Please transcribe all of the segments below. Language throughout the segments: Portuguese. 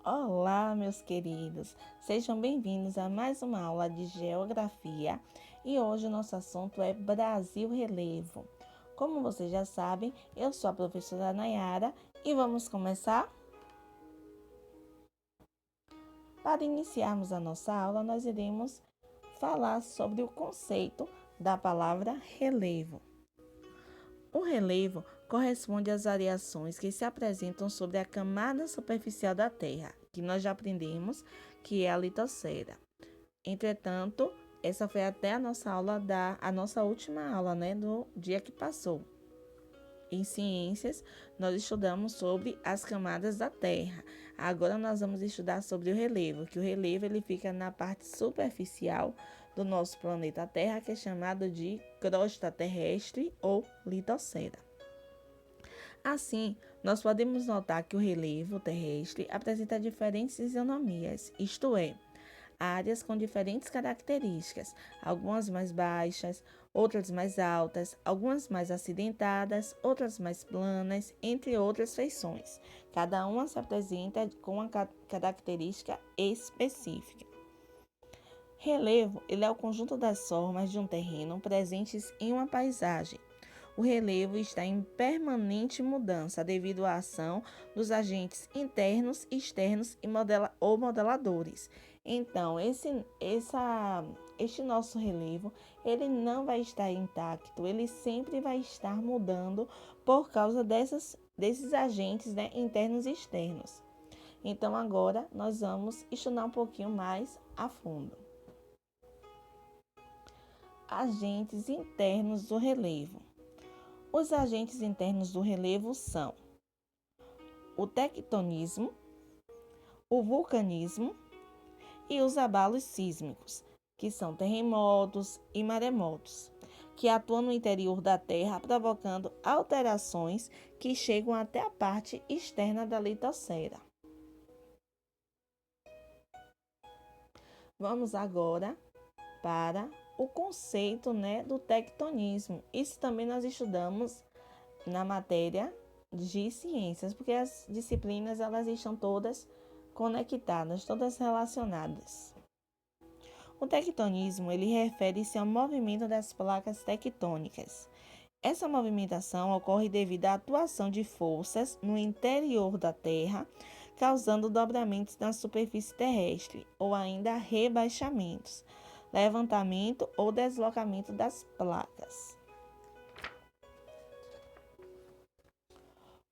Olá, meus queridos! Sejam bem-vindos a mais uma aula de Geografia e hoje o nosso assunto é Brasil Relevo. Como vocês já sabem, eu sou a professora Nayara e vamos começar? Para iniciarmos a nossa aula, nós iremos falar sobre o conceito da palavra relevo. O relevo corresponde às variações que se apresentam sobre a camada superficial da Terra, que nós já aprendemos que é a litosfera. Entretanto, essa foi até a nossa última aula, do dia que passou. Em ciências, nós estudamos sobre as camadas da Terra. Agora nós vamos estudar sobre o relevo, que o relevo ele fica na parte superficial do nosso planeta Terra, que é chamado de crosta terrestre ou litosfera. Assim, nós podemos notar que o relevo terrestre apresenta diferentes fisionomias, isto é, áreas com diferentes características, algumas mais baixas, outras mais altas, algumas mais acidentadas, outras mais planas, entre outras feições. Cada uma se apresenta com uma característica específica. Relevo, ele é o conjunto das formas de um terreno presentes em uma paisagem. O relevo está em permanente mudança devido à ação dos agentes internos, externos ou modeladores. Então, este nosso relevo, ele não vai estar intacto, ele sempre vai estar mudando por causa desses agentes, internos e externos. Então, agora nós vamos estudar um pouquinho mais a fundo. Agentes internos do relevo. Os agentes internos do relevo são o tectonismo, o vulcanismo e os abalos sísmicos, que são terremotos e maremotos, que atuam no interior da Terra, provocando alterações que chegam até a parte externa da litosfera. Vamos agora para o conceito do tectonismo. Isso também nós estudamos na matéria de ciências, porque as disciplinas elas estão todas conectadas, todas relacionadas. O tectonismo ele refere-se ao movimento das placas tectônicas. Essa movimentação ocorre devido à atuação de forças no interior da Terra, causando dobramentos na superfície terrestre ou ainda rebaixamentos, levantamento ou deslocamento das placas.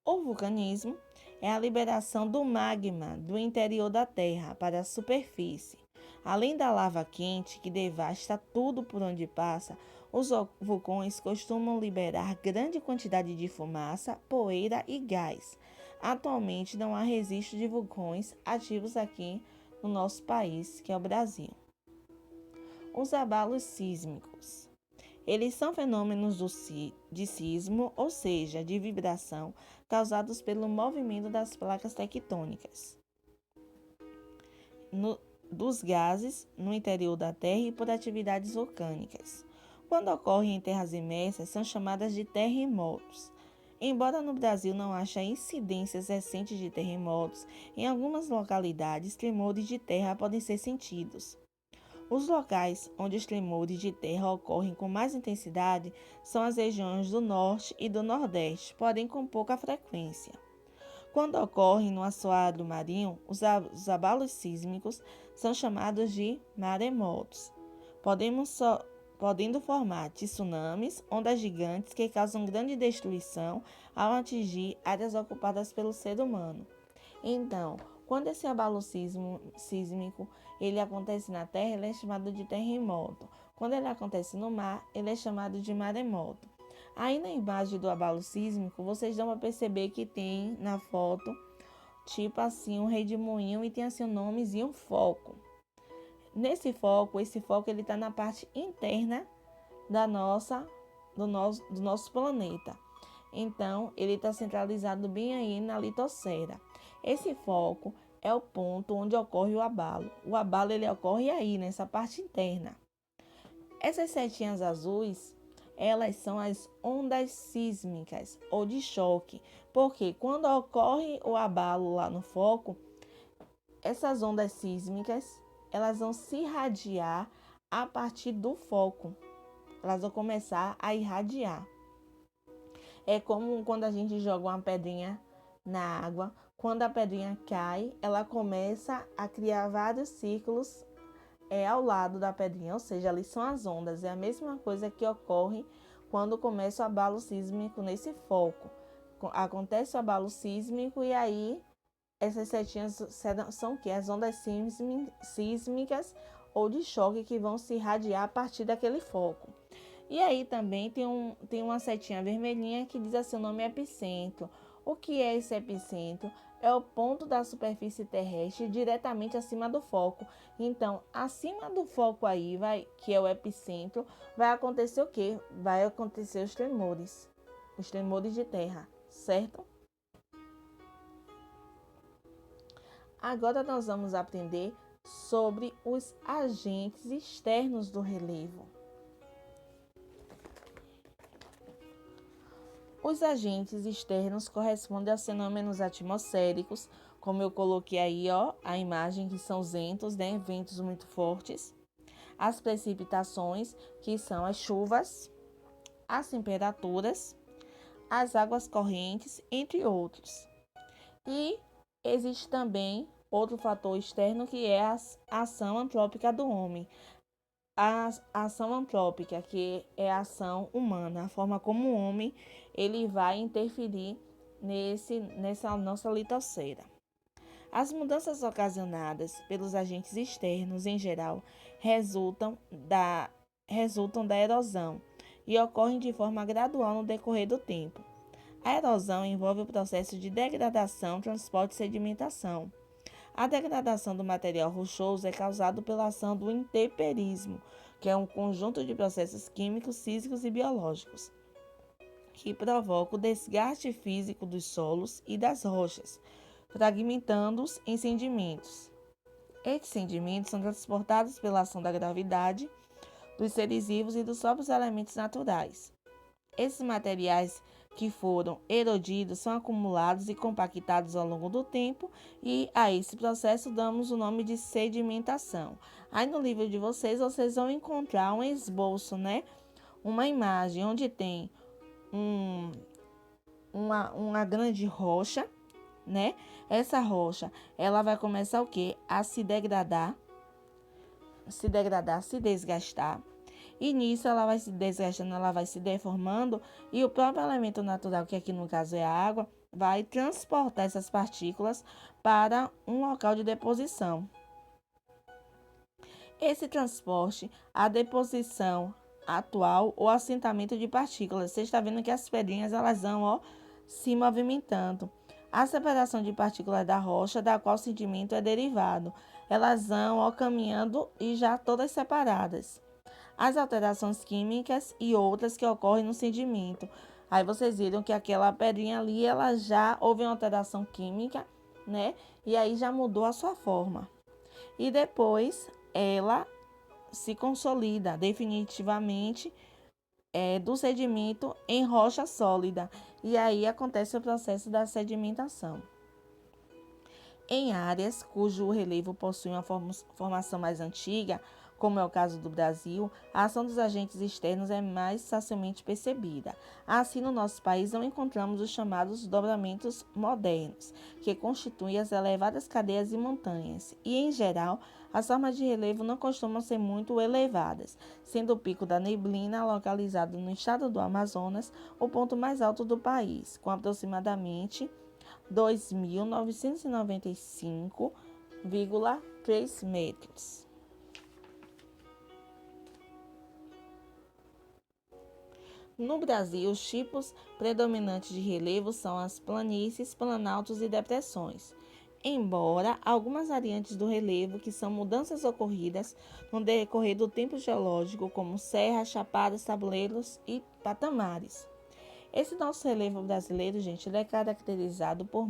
O vulcanismo é a liberação do magma do interior da Terra para a superfície. Além da lava quente que devasta tudo por onde passa, os vulcões costumam liberar grande quantidade de fumaça, poeira e gás. Atualmente não há registro de vulcões ativos aqui no nosso país, que é o Brasil. Os abalos sísmicos. Eles são fenômenos de sismo, ou seja, de vibração, causados pelo movimento das placas tectônicas dos gases no interior da Terra e por atividades vulcânicas. Quando ocorrem em terras imersas, são chamadas de terremotos. Embora no Brasil não haja incidências recentes de terremotos, em algumas localidades, tremores de terra podem ser sentidos. Os locais onde os tremores de terra ocorrem com mais intensidade são as regiões do Norte e do Nordeste, porém com pouca frequência. Quando ocorrem no assoalho marinho, os abalos sísmicos são chamados de maremotos, podendo formar tsunamis, ondas gigantes que causam grande destruição ao atingir áreas ocupadas pelo ser humano. Então, quando esse abalo sísmico ele acontece na terra, ele é chamado de terremoto. Quando ele acontece no mar, ele é chamado de maremoto. Aí na imagem do abalo sísmico, vocês dão para perceber que tem na foto, tipo assim, um redemoinho e tem assim um nomezinho foco. Esse foco ele está na parte interna do nosso planeta. Então, ele está centralizado bem aí na litosfera. Esse foco é o ponto onde ocorre o abalo. O abalo ele ocorre aí, nessa parte interna. Essas setinhas azuis, elas são as ondas sísmicas ou de choque, porque quando ocorre o abalo lá no foco, essas ondas sísmicas, elas vão se irradiar a partir do foco. Elas vão começar a irradiar. É como quando a gente joga uma pedrinha na água. Quando a pedrinha cai, ela começa a criar vários círculos ao lado da pedrinha, ou seja, ali são as ondas. É a mesma coisa que ocorre quando começa o abalo sísmico nesse foco. Acontece o abalo sísmico e aí essas setinhas são o quê? As ondas sísmicas ou de choque que vão se irradiar a partir daquele foco. E aí também tem uma setinha vermelhinha que diz assim, o nome é epicentro. O que é esse epicentro? É o ponto da superfície terrestre diretamente acima do foco. Então, acima do foco aí, que é o epicentro, vai acontecer o quê? Vai acontecer os tremores de terra, certo? Agora nós vamos aprender sobre os agentes externos do relevo. Os agentes externos correspondem aos fenômenos atmosféricos, como eu coloquei aí, a imagem, que são os ventos, né? Ventos muito fortes. As precipitações, que são as chuvas, as temperaturas, as águas correntes, entre outros. E existe também outro fator externo, que é a ação antrópica do homem. A ação antrópica, que é a ação humana, a forma como o homem ele vai interferir nessa nossa litosfera. As mudanças ocasionadas pelos agentes externos, em geral, resultam da erosão e ocorrem de forma gradual no decorrer do tempo. A erosão envolve o processo de degradação, transporte e sedimentação. A degradação do material rochoso é causada pela ação do intemperismo, que é um conjunto de processos químicos, físicos e biológicos, que provoca o desgaste físico dos solos e das rochas, fragmentando-os em sedimentos. Estes sedimentos são transportados pela ação da gravidade, dos seres vivos e dos próprios elementos naturais. Esses materiais que foram erodidos são acumulados e compactados ao longo do tempo, e a esse processo damos o nome de sedimentação. Aí no livro de vocês vão encontrar um esboço, né? Uma imagem onde tem uma grande rocha, né? Essa rocha, ela vai começar o quê? A se desgastar. E nisso ela vai se desgastando, ela vai se deformando, e o próprio elemento natural, que aqui no caso é a água, vai transportar essas partículas para um local de deposição. Esse transporte, a deposição atual ou assentamento de partículas. Você está vendo que as pedrinhas elas vão se movimentando. A separação de partículas da rocha, da qual o sedimento é derivado. Elas vão caminhando e já todas separadas. As alterações químicas e outras que ocorrem no sedimento. Aí vocês viram que aquela pedrinha ali, ela já houve uma alteração química, né? E aí já mudou a sua forma. E depois ela se consolida definitivamente do sedimento em rocha sólida. E aí acontece o processo da sedimentação. Em áreas cujo relevo possui uma formação mais antiga, como é o caso do Brasil, a ação dos agentes externos é mais facilmente percebida. Assim, no nosso país, não encontramos os chamados dobramentos modernos, que constituem as elevadas cadeias e montanhas, e, em geral, as formas de relevo não costumam ser muito elevadas, sendo o Pico da Neblina, localizado no estado do Amazonas, o ponto mais alto do país, com aproximadamente 2.995,3 metros. No Brasil, os tipos predominantes de relevo são as planícies, planaltos e depressões, embora algumas variantes do relevo, que são mudanças ocorridas no decorrer do tempo geológico, como serras, chapadas, tabuleiros e patamares. Esse nosso relevo brasileiro, gente, ele é caracterizado por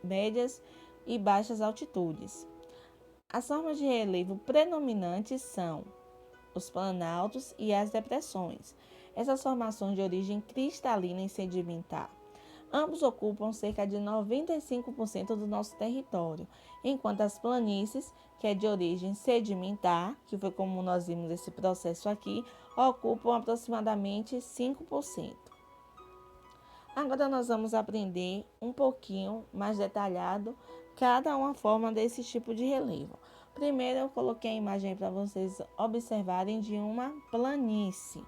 médias e baixas altitudes. As formas de relevo predominantes são os planaltos e as depressões. Essas formações de origem cristalina e sedimentar Ambos ocupam cerca de 95% do nosso território, enquanto as planícies, que é de origem sedimentar, que foi como nós vimos esse processo aqui, ocupam aproximadamente 5%. Agora nós vamos aprender um pouquinho mais detalhado cada uma forma desse tipo de relevo. Primeiro eu coloquei a imagem para vocês observarem de uma planície.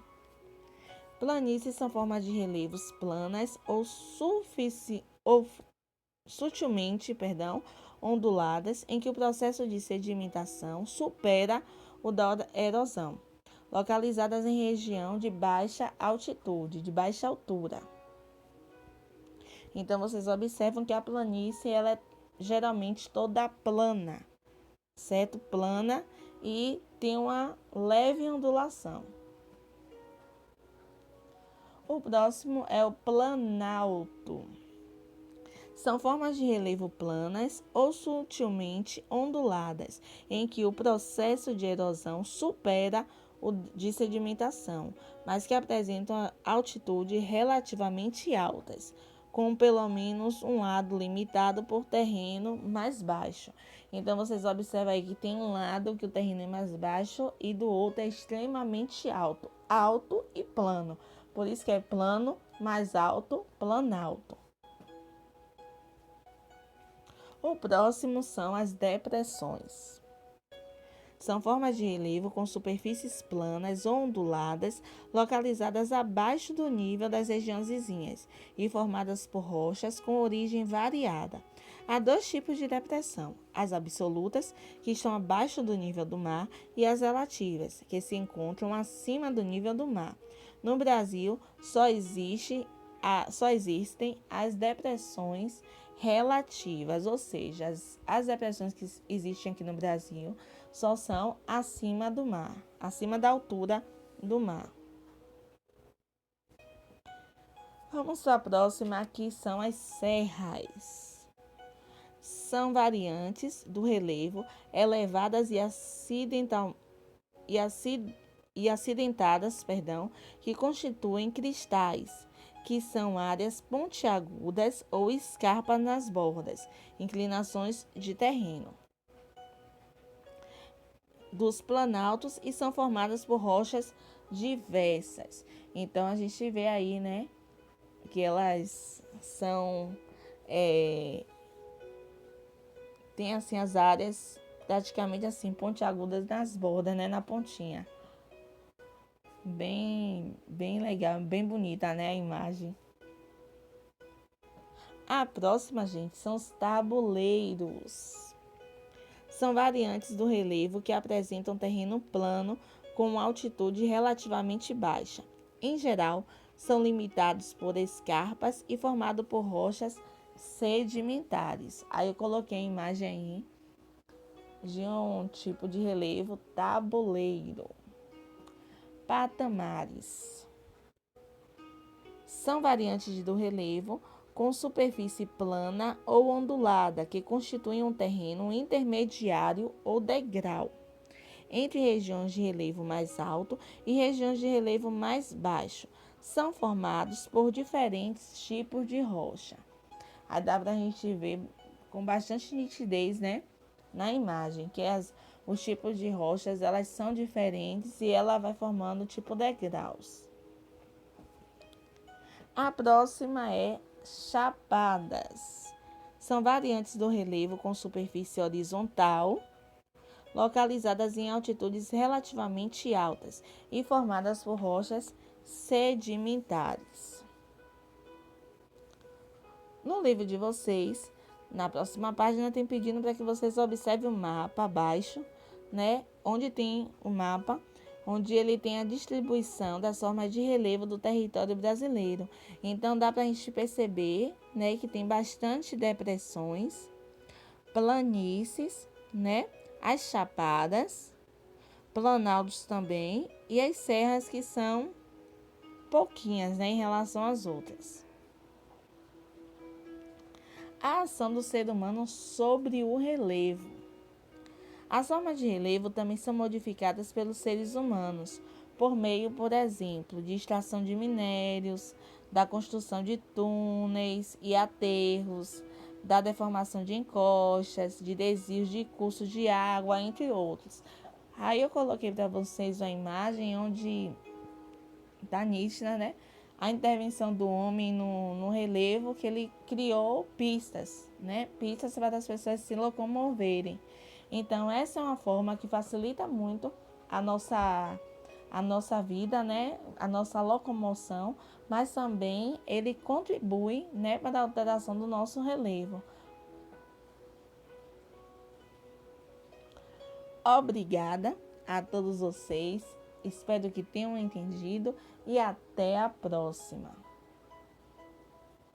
Planícies são formas de relevos planas ou sutilmente, onduladas, em que o processo de sedimentação supera o da erosão, localizadas em região de baixa altitude, de baixa altura. Então, vocês observam que a planície ela é geralmente toda plana, certo? Plana e tem uma leve ondulação. O próximo é o planalto. São formas de relevo planas ou sutilmente onduladas, em que o processo de erosão supera o de sedimentação, mas que apresentam altitude relativamente altas, com pelo menos um lado limitado por terreno mais baixo. Então, vocês observam aí que tem um lado que o terreno é mais baixo e do outro é extremamente alto, alto e plano. Por isso que é plano, mais alto, planalto. O próximo são as depressões. São formas de relevo com superfícies planas ou onduladas, localizadas abaixo do nível das regiões vizinhas e formadas por rochas com origem variada. Há dois tipos de depressão: as absolutas, que estão abaixo do nível do mar, e as relativas, que se encontram acima do nível do mar. No Brasil, só existem as depressões relativas, ou seja, as depressões que existem aqui no Brasil só são acima do mar, acima da altura do mar. Vamos para a próxima, aqui são as serras. São variantes do relevo elevadas e acidentadas, que constituem cristais, que são áreas pontiagudas ou escarpas nas bordas, inclinações de terreno dos planaltos e são formadas por rochas diversas. Então a gente vê aí, né, que elas são tem assim as áreas praticamente assim pontiagudas nas bordas, né, na pontinha. Bem legal, bem bonita, né, a imagem. A próxima, gente, são os tabuleiros. São variantes do relevo que apresentam terreno plano com altitude relativamente baixa. Em geral, são limitados por escarpas e formados por rochas sedimentares. Aí eu coloquei a imagem aí de um tipo de relevo tabuleiro. Patamares. São variantes do relevo com superfície plana ou ondulada, que constituem um terreno intermediário ou degrau, entre regiões de relevo mais alto e regiões de relevo mais baixo. São formados por diferentes tipos de rocha. Aí dá para a gente ver com bastante nitidez, né, na imagem, que os tipos de rochas elas são diferentes e ela vai formando tipo degraus. A próxima é chapadas. São variantes do relevo com superfície horizontal, localizadas em altitudes relativamente altas e formadas por rochas sedimentares. No livro de vocês, na próxima página, tem pedindo para que vocês observem o mapa abaixo, né? Onde tem o mapa, onde ele tem a distribuição das formas de relevo do território brasileiro. Então, dá para a gente perceber, né, que tem bastante depressões, planícies, né, as chapadas, planaltos também, e as serras que são pouquinhas, né, em relação às outras. A ação do ser humano sobre o relevo. As formas de relevo também são modificadas pelos seres humanos, por meio, por exemplo, de extração de minérios, da construção de túneis e aterros, da deformação de encostas, de desvios de cursos de água, entre outros. Aí eu coloquei para vocês uma imagem onde está nítida, né? A intervenção do homem no relevo, que ele criou pistas, né? Pistas para as pessoas se locomoverem. Então, essa é uma forma que facilita muito a nossa vida, né? A nossa locomoção, mas também ele contribui, né, para a alteração do nosso relevo. Obrigada a todos vocês. Espero que tenham entendido e até a próxima.